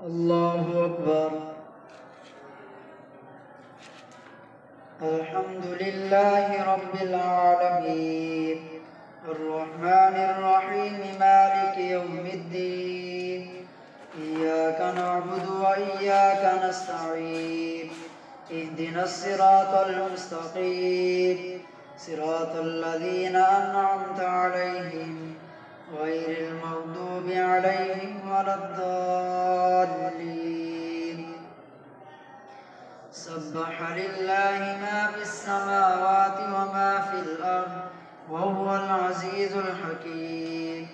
الله أكبر. الحمد لله رب العالمين الرحمن الرحيم مالك يوم الدين إياك نعبد وإياك نستعين اهدنا الصراط المستقيم صراط الذين أنعمت عليهم غير المغضوب عليهم ولا الضالين. سبح لله ما في السماوات وما في الأرض وهو العزيز الحكيم.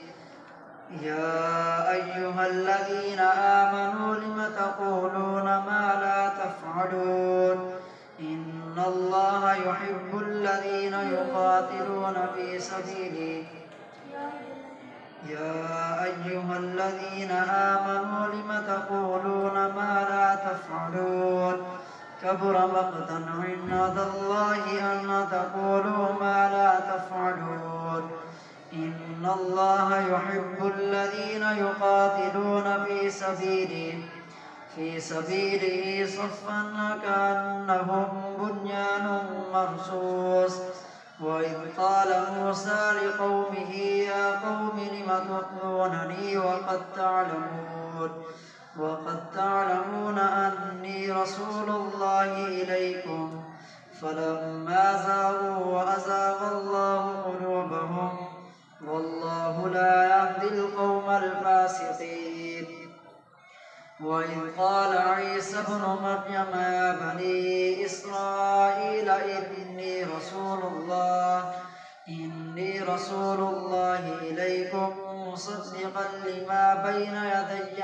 يا أيها الذين آمنوا لم تقولون ما لا تفعلون إن الله يحب الذين يقاتلون في سبيله. يا أيها الذين آمنوا لم تقولون ما لا تفعلون كبر مقتا عند الله أن تقولوا ما لا تفعلون إن الله يحب الذين يقاتلون في سبيله صفا كأنهم بنيان مرصوص. وإذ قال موسى لقومه يا قوم لم تؤذونني وقد تعلمون أني رسول الله إليكم فلما زاغوا وأزاغ الله قلوبهم والله لا يهدي القوم الفاسقين. وإذ قال عيسى ابن مريم يا بني إسرائيل إني رسول الله إليكم مصدقا لما بين يدي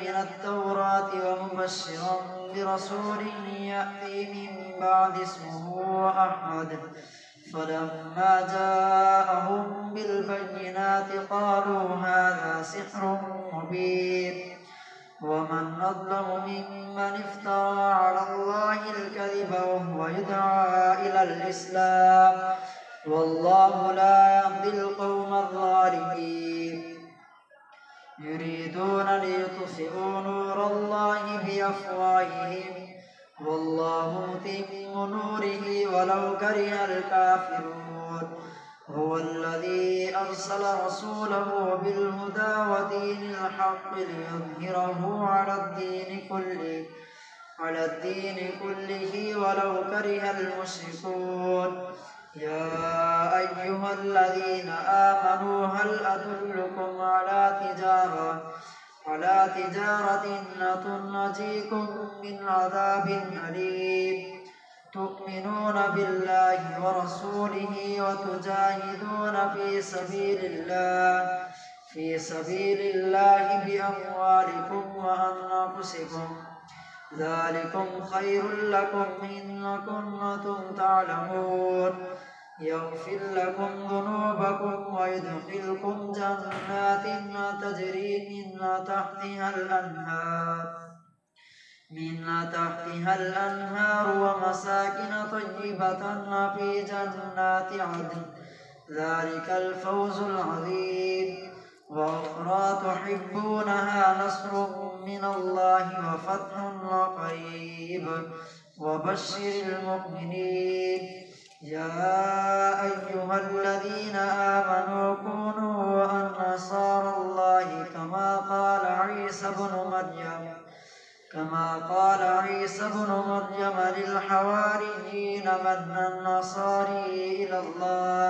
من التوراة ومبشرا برسول يأتي من بعد اسمه أحمد. فلما جاءهم بالبينات قالوا هذا سحر مبين ومن أظلم ممن افترى على الله الكذب وهو يدعى إلى الإسلام والله لا يهدي القوم الظالمين. يريدون ليطفئوا نور الله بأفواههم والله متم نوره ولو كره الكافرون. هو الذي أرسل رسوله بالهدى ودين الحق ليظهره على الدين كله ولو كره المشركون. يا أيها الذين آمنوا هل أدلكم على تجارة تنجيكم من عذاب أليم تؤمنون بالله ورسوله وتجاهدون في سبيل الله بأموالكم وأنفسكم ذلكم خير لكم إن كنتم تعلمون. يغفر لكم ذنوبكم ويدخلكم جنات تجري من تحتها الأنهار ومساكن طيبة في جنات عدن ذلك الفوز العظيم. وأخرى تحبونها نصر من الله وفتح قريب وبشر المؤمنين. يا أيها الذين آمنوا كونوا أنصار الله كما قال عيسى بن مريم للحواريين من النصاري إلى الله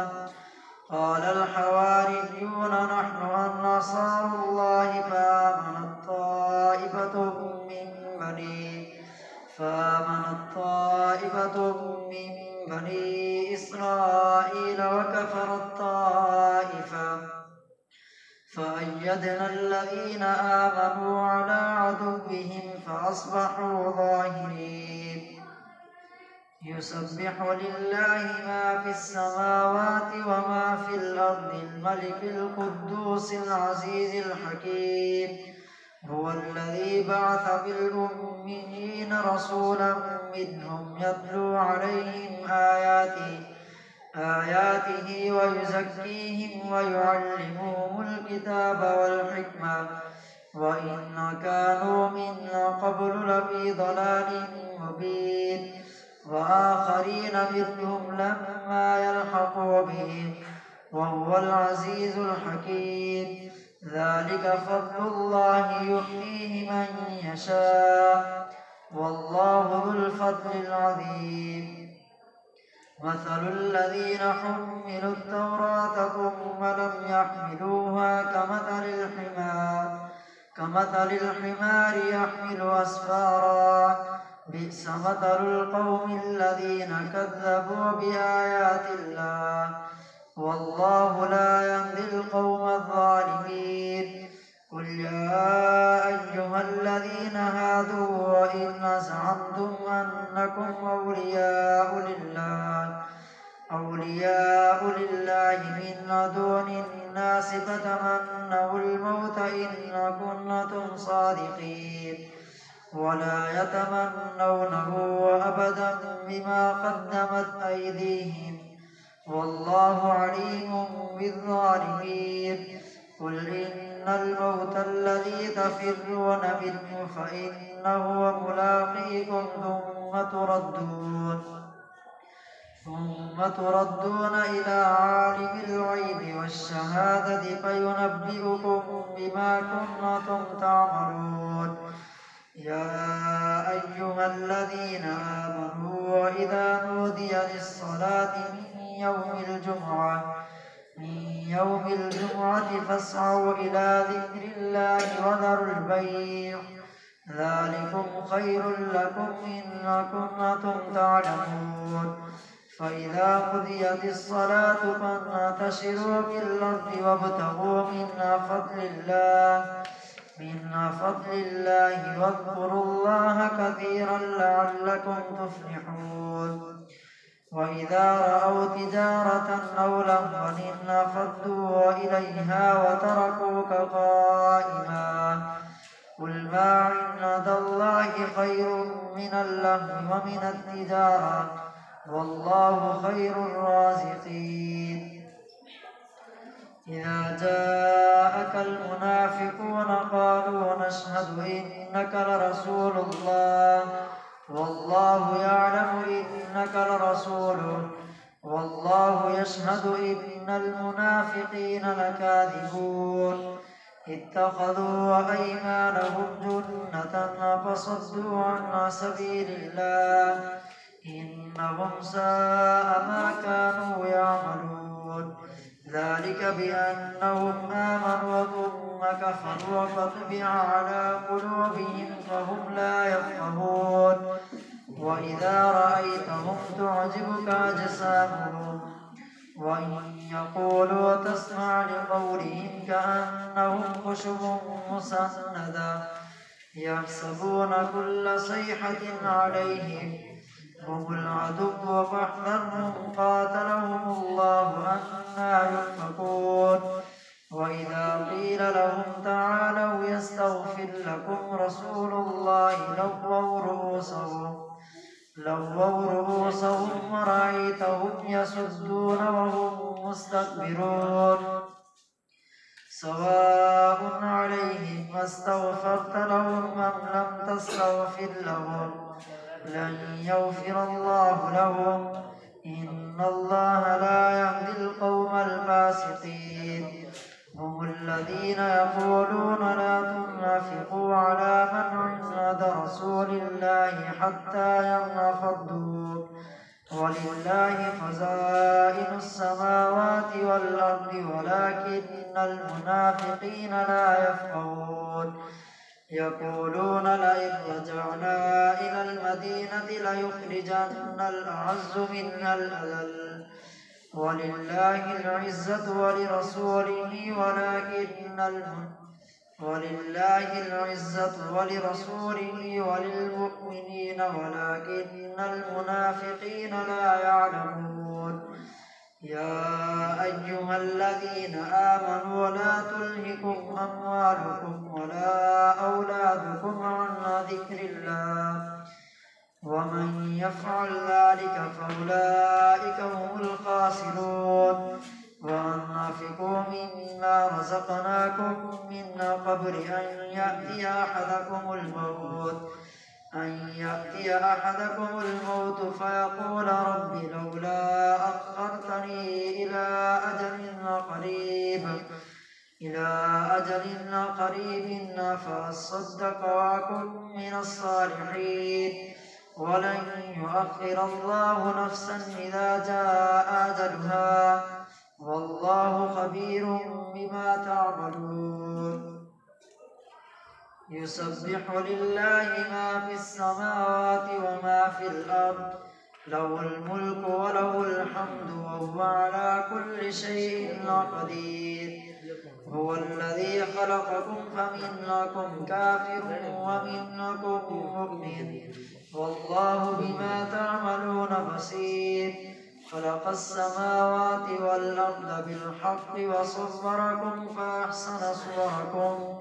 قال الحواريون نحن أنصار الله فآمنت طائفة من بني إسرائيل وكفرت طائفة فأيدنا الذين آمنوا على عدوهم فأصبحوا ظاهرين. يسبح لله ما في السماوات وما في الأرض الملك القدوس العزيز الحكيم. هو الذي بعث في الأميين رسولا منهم يتلو عليهم آياته ويزكيهم ويعلمهم الكتاب والحكمة وإن كانوا من قبل لفي ضلال مبين وآخرين مثلهم لما يلحقوا بهم وهو العزيز الحكيم ذلك فضل الله يؤتيه من يشاء والله ذو الفضل العظيم مثل الذين حملوا التوراة ثم لم يحملوها كمثل الحمار يحمل أسفارا بئس مثل القوم الذين كذبوا بآيات الله والله لا يهدي القوم الظالمين قل يا أيها الذين هادوا إن زعمتم أنكم أولياء لله من دون الناس فتمنوا الموت إن كنتم صادقين ولا يتمنونه أبدا بما قدمت أيديهم والله عليم بالظالمين قل إن الموت الذي تفرون منه فإنه ملاقيكم ثم تردون إلى عالم الغيب والشهادة فينبئكم بما كنتم تعملون يا أيها الذين آمنوا إذا نودي للصلاة من يوم الجمعة فاسعوا إلى ذكر الله وذروا البيع ذلكم خير لكم إن كنتم تعلمون فإذا قضيت الصلاة فانتشروا في الأرض وابتغوا من فضل الله واذكروا الله كثيرا لعلكم تفلحون وإذا رأوا تجارة أو لهوا انفضوا إليها وتركوك قائما قل ما عند الله خير من اللهو ومن التجارة والله خير الرازقين إذا جاءك المنافقون قالوا نشهد إنك لرسول الله والله يعلم إنك لرسوله والله يشهد إن المنافقين لكاذبون اتخذوا أيمانهم جنة فصدوا عن سبيل الله إنهم ساء ما كانوا يعملون ذلك بأنهم آمنوا ثم كفروا فطبع على قلوبهم فهم لا يفقهون وإذا رأيتهم تعجبك أجسامهم وإن يقولوا تسمع لقولهم كأنهم خشب مسندة يحسبون كل صيحة عليهم هم العدو فاحذرهم قاتلهم الله أنى يؤفكون وإذا قيل لهم تعالوا يستغفر لكم رسول الله لووا رؤوسهم ورأيتهم يصدون وهم مستكبرون سواء عليهم استغفرت لهم أم لم تستغفر لهم لن يغفر الله لهم إن الله لا يهدي القوم الفاسقين هم الذين يقولون لا تنفقوا على من عند رسول الله حتى ينفضوا ولله خزائن السماوات والأرض ولكن المنافقين لا يفقهون يقولون لئن رجعنا إلى المدينة ليخرجن الأعز منها الأذل ولله العزة ولرسوله وللمؤمنين ولكن المنافقين لا يعلمون يا أيها الذين آمنوا لا تلهكم أموالكم ولا أولادكم عن ذكر الله ومن يفعل ذلك فأولئك هم الخاسرون وأنفقوا مما رزقناكم من قبل أن يأتي أحدكم الموت فيقول رب لولا أخرتني إلى أجل قريب فأصدق وأكن من الصالحين ولن يؤخر الله نفسا إذا جاء أجلها والله خبير بما تعملون يسبح لله ما في السماوات وما في الأرض له الملك وله الحمد وهو على كل شيء قدير هو الذي خلقكم فمنكم كافر ومنكم مؤمن والله بما تعملون بصير خلق السماوات والأرض بالحق وصوركم فأحسن صوركم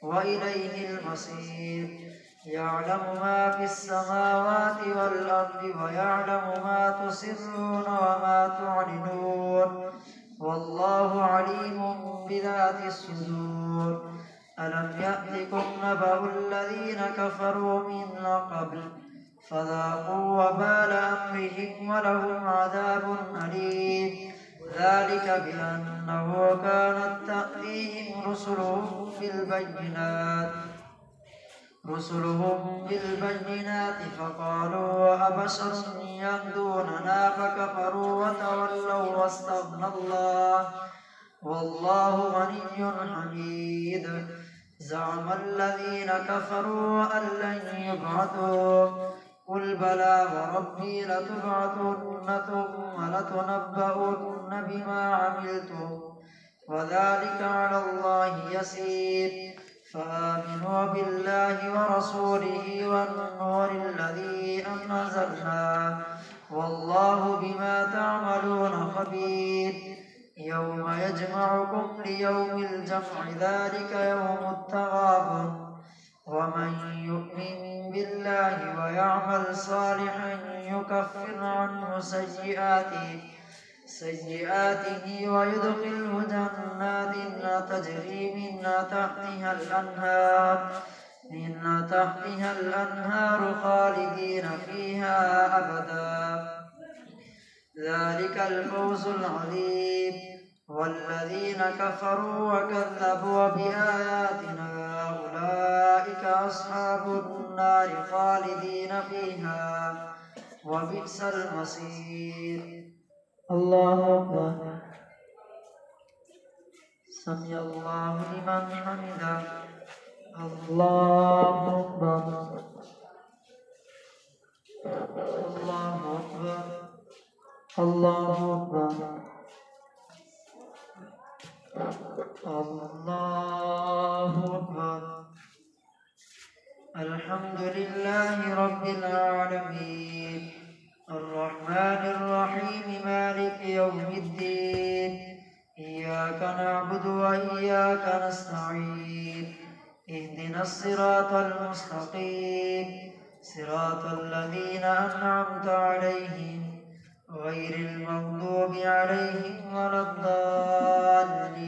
وإليه المصير يعلم ما في السماوات والأرض ويعلم ما تسرون وما تعلنون والله عليم بذات الصدور ألم يأتكم نبأ الذين كفروا من قبل فذاقوا وبال أمرهم ولهم عذاب أليم ذلك بأنه كانت تأتيهم رسلهم بالبينات فقالوا أبشر يهدوننا فكفروا وتولوا واستغنى الله والله غني حميد زعم الذين كفروا أن لن يبعثوا قل بلى وربي لتبعثن ثم لتنبؤن بما عملتم وذلك على الله يسير فآمنوا بالله ورسوله والنور الذي أنزلنا والله بما تعملون خبير يوم يجمعكم ليوم الجمع ذلك يوم التغابن ومن يؤمن بالله ويعمل صالحا يكفر عنه سيئاته ويدخله جنات تجري من تحتها الأنهار خالدين فيها أبدا ذلك الفوز العظيم والذين كفروا وكذبوا بآياتنا أولئك أصحاب النار خالدين فيها وبئس المصير الله أكبر سمع الله لمن حمده الله أكبر الله أكبر الله أكبر الله أكبر الحمد لله رب العالمين الرحمن الرحيم مالك يوم الدين إياك نعبد وإياك نستعين اهدنا الصراط المستقيم صراط الذين أنعمت عليهم غير المغضوب عليهم ولا الضالين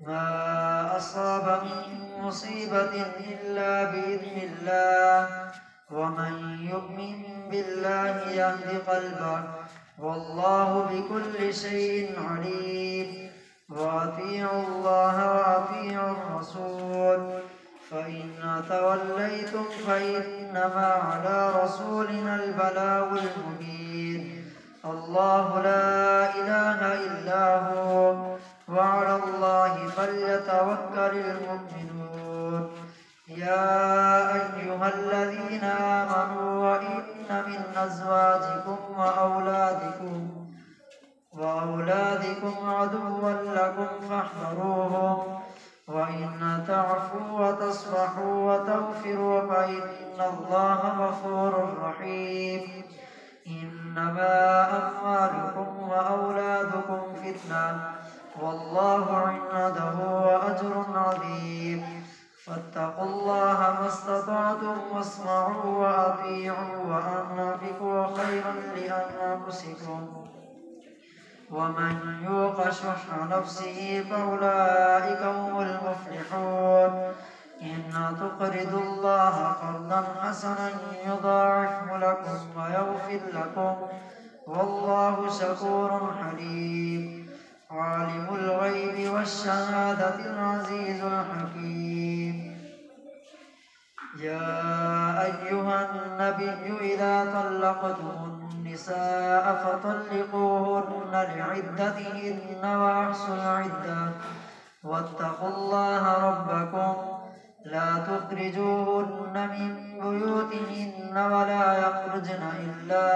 ما أصاب من مصيبة إلا بإذن الله ومن يؤمن بالله يهد قلبه والله بكل شيء عليم وأطيعوا الله وأطيعوا الرسول فإن توليتم فإنما على رسولنا البلاغ المبين الله لا إله إلا هو وعلى الله فليتوكل المؤمنون يا أيها الذين آمنوا وإن من أزواجكم وأولادكم عدوا لكم فاحذروهم وإن تعفوا وتصفحوا وتغفروا فإن الله غفور رحيم إنما أموالكم وأولادكم فتنة والله عنده أجر عظيم فاتقوا الله ما استطعتم واسمعوا وأطيعوا وأنفقوا خيرا لأنفسكم ومن يوق شح نفسه فأولئك هم المفلحون إن تقرضوا الله قرضا حسنا يضاعفه لكم ويغفر لكم والله شكور حليم عالم الغيب والشهادة العزيز الحكيم يا أيها النبي إذا طلقتم النساء فطلقوهن لعدتهن وأحصوا العدة واتقوا الله ربكم لا تخرجوهن من بيوتهن ولا يخرجن إلا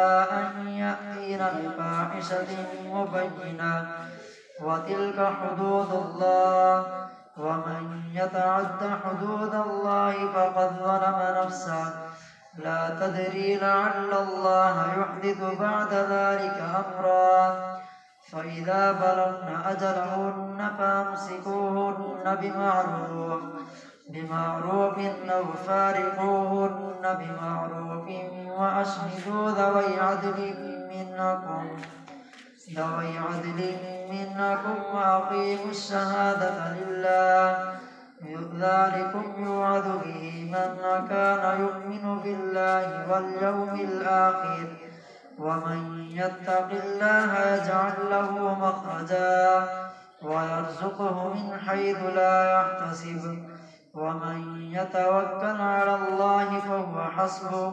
أن يأتين بفاحشة مبينة وتلك حدود الله ومن يتعد حدود الله فقد ظلم نفسه لا تدري لعل الله يحدث بعد ذلك أمرا فإذا بلغن أجلهن فأمسكوهن بمعروف أو فارقوهن بمعروف وأشهدوا ذوي عدل منكم وأقيموا الشهادة لله ذلكم يوعظ به من كان يؤمن بالله واليوم الآخر ومن يتق الله يجعل له مخرجا ويرزقه من حيث لا يحتسب ومن يتوكل على الله فهو حسبه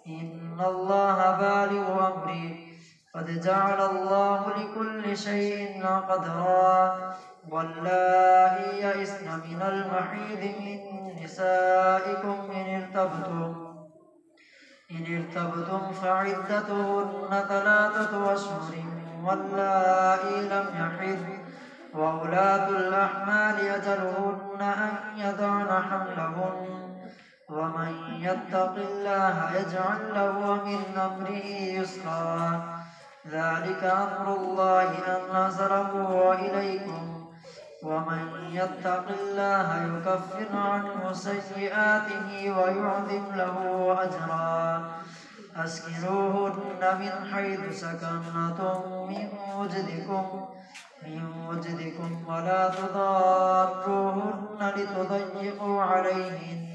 إن الله بالغ أمره قد جعل الله لكل شيء قدرا واللائي يئسن من المحيض من نسائكم إن ارتبتم فعدتهن 3 أشهر واللائي لم يحضن وأولاة الأحمال أجلهن أن يضعن حملهن ومن يتق الله يجعل له من أمره يسرا ذلك أمر الله أنزله إليكم ومن يتق الله يكفر عنه سيئاته ويعظم له أجرا أسكنوهن من حيث سكنتم من وجدكم ولا تضاروهن لتضيقوا عليهن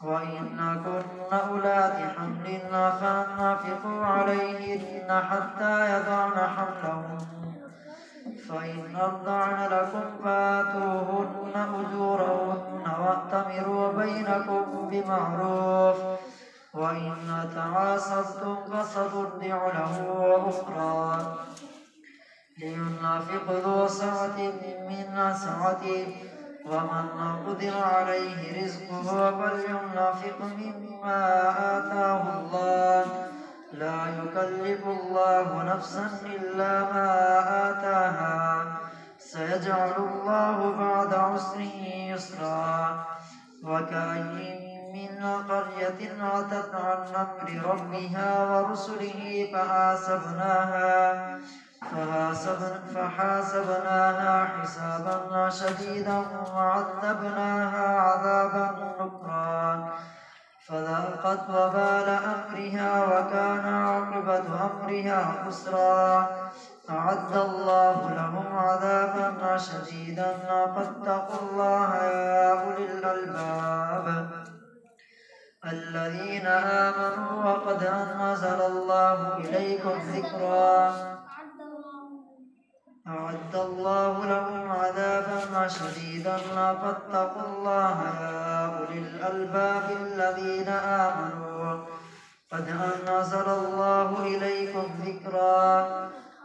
وإن كن أولات حمل فأنفقوا عليهن حتى يضعن حملهن فإن أرضعن لكم فآتوهن أجورهن وأتمروا بينكم بمعروف وإن تعاسرتم فسترضع له أخرى لينفق ذو سعة من سعته ومن قدر عليه رزقه فلينفق مما آتاه الله لا يكلف الله نفسا إلا ما آتاها سيجعل الله بعد عسر يسرا وكأين من قرية عتت عن أمر ربها ورسله فحاسبناها حسابا شديدا وعذبناها عذابا نكرا فذاقت وبال أمرها وكان عاقبة أمرها خسرا أعد الله لهم عذابا شديدا فاتقوا الله يا أولي الألباب الذين آمنوا وقد أنزل الله إليكم ذكرا أعد الله لهم عذابا شديدا فاتقوا الله يا أولي الألباب الذين آمنوا قد أنزل الله إليكم ذكرا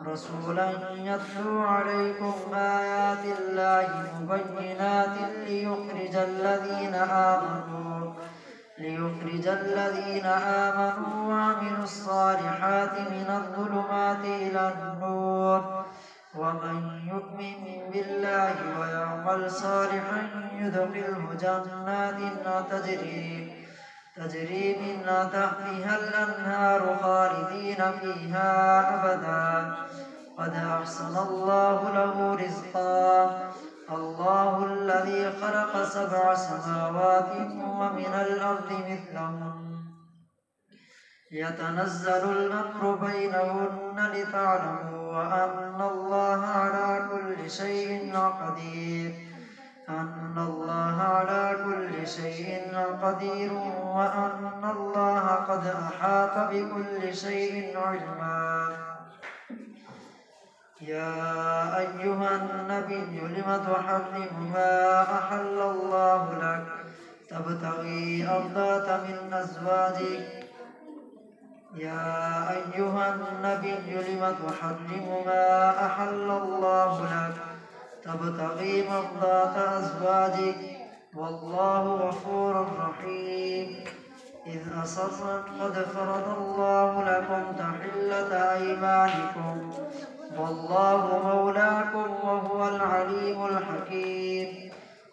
رسولا يتلو عليكم آيات الله مبينات ليخرج الذين آمنوا وعملوا الصالحات من الظلمات إلى النور ومن يؤمن بالله ويعمل صالحا يدخله جنات تجري من تحتها الأنهار خالدين فيها أبدا قد أحسن الله له رزقا الله الذي خلق سبع سماوات ومن الأرض مثلهن يتنزل الأمر بينهن لتعلموا أن الله على كل شيء قدير وأن الله قد أحاط بكل شيء علما. يا أيها النبي لم تحرم ما أحل الله لك تبتغي مرضات من أزواجك يا أيها النبي لم تحرم ما أحل الله لك تبتغي مرضات أزواجك والله غفور رحيم. إذ أصرت قد فرض الله لكم تحلة أيمانكم والله مولاكم وهو العليم الحكيم.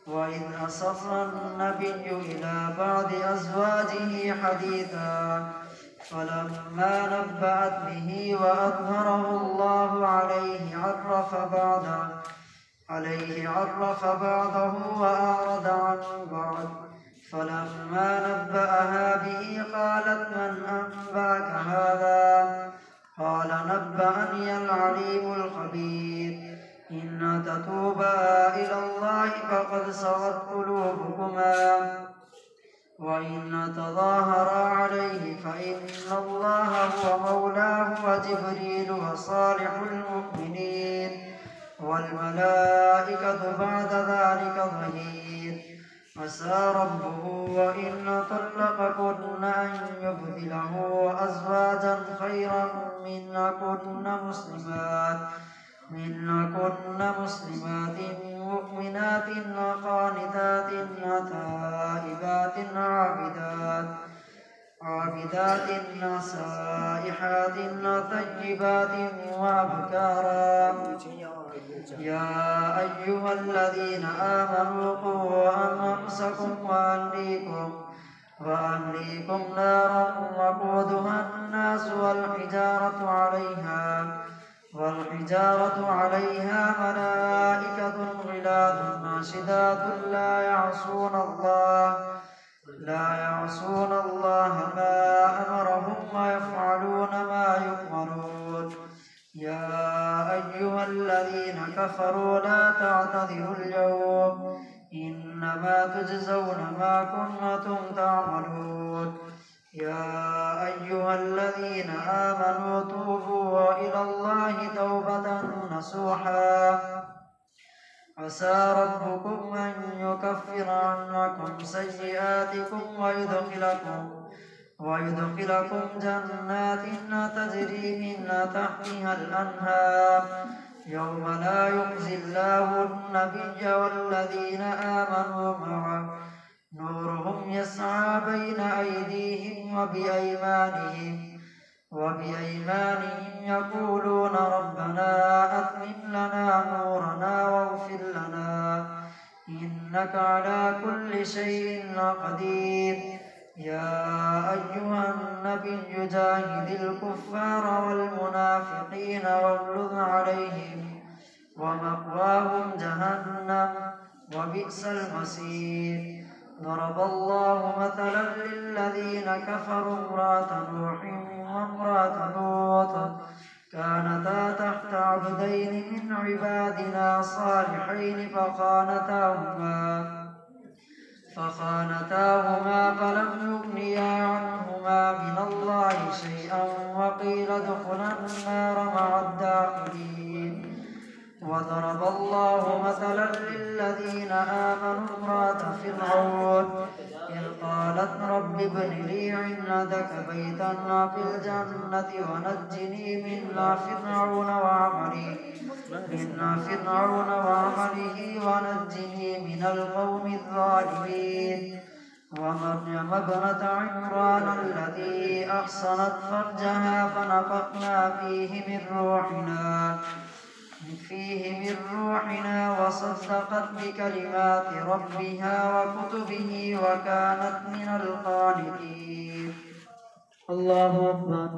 وإذ أصر النبي إلى بعض أزواجه حديثا فلما نبأت به وأظهره الله عليه عرف بعضه وأعرض عن بعض. فلما نبأها به قالت من أنبأك هذا؟ قال نبأني العليم الخبير. إن تتوبا إلى الله فقد صغت قلوبكما وإن تظاهرا عليه فإن الله هو مولاه وجبريل وصالح المؤمنين والملائكة بعد ذلك ظهير. عسى ربه وإن طلقكن أن يبدله أزواجا خيرا منكن مسلمات مؤمنات قانتات تائبات عابدات سائحات طيبات وأبكارا. يا أيها الذين آمنوا قوا أنفسكم وأهليكم نارا وقودها الناس والحجارة عليها ملائكة غلاظ شداد لا يعصون الله ما أمرهم ويفعلون ما يؤمرون. يا أيها الذين كفروا لا تعتذروا اليوم إنما تجزون ما كنتم تعملون. يا أيها الذين آمنوا توبوا إلى الله توبة نصوحا عسى ربكم أن يكفر عنكم سيئاتكم ويدخلكم جنات تجري من تحتها الأنهار يوم لا يخزي الله النبي والذين آمنوا معه نورهم يسعى بين أيديهم وبأيمانهم يقولون ربنا أتمم لنا نورنا واغفر لنا إنك على كل شيء قدير. يا أيها النبي جاهد الكفار والمنافقين واغلظ عليهم ومأواهم جهنم وبئس المصير. ضرب الله مثلا للذين كفروا امرأة نوح وامرأة لوط كانتا تحت عبدين من عبادنا صالحين فخانتاهما فلم يغنيا عنهما من الله شيئا وقيل ادخلا النار مع الداخلين. وضرب الله مثلا للذين آمنوا امرأة فرعون إذ قالت رب ابن لي عندك بيتا في الجنة ونجني من فرعون وعمله ونجني من القوم الظالمين. ومريم ابنة عمران التي أحصنت فرجها فنفخنا فيه من روحنا وصدقت بكلمات ربها وكتبه وكانت من القانتين. الله أكبر.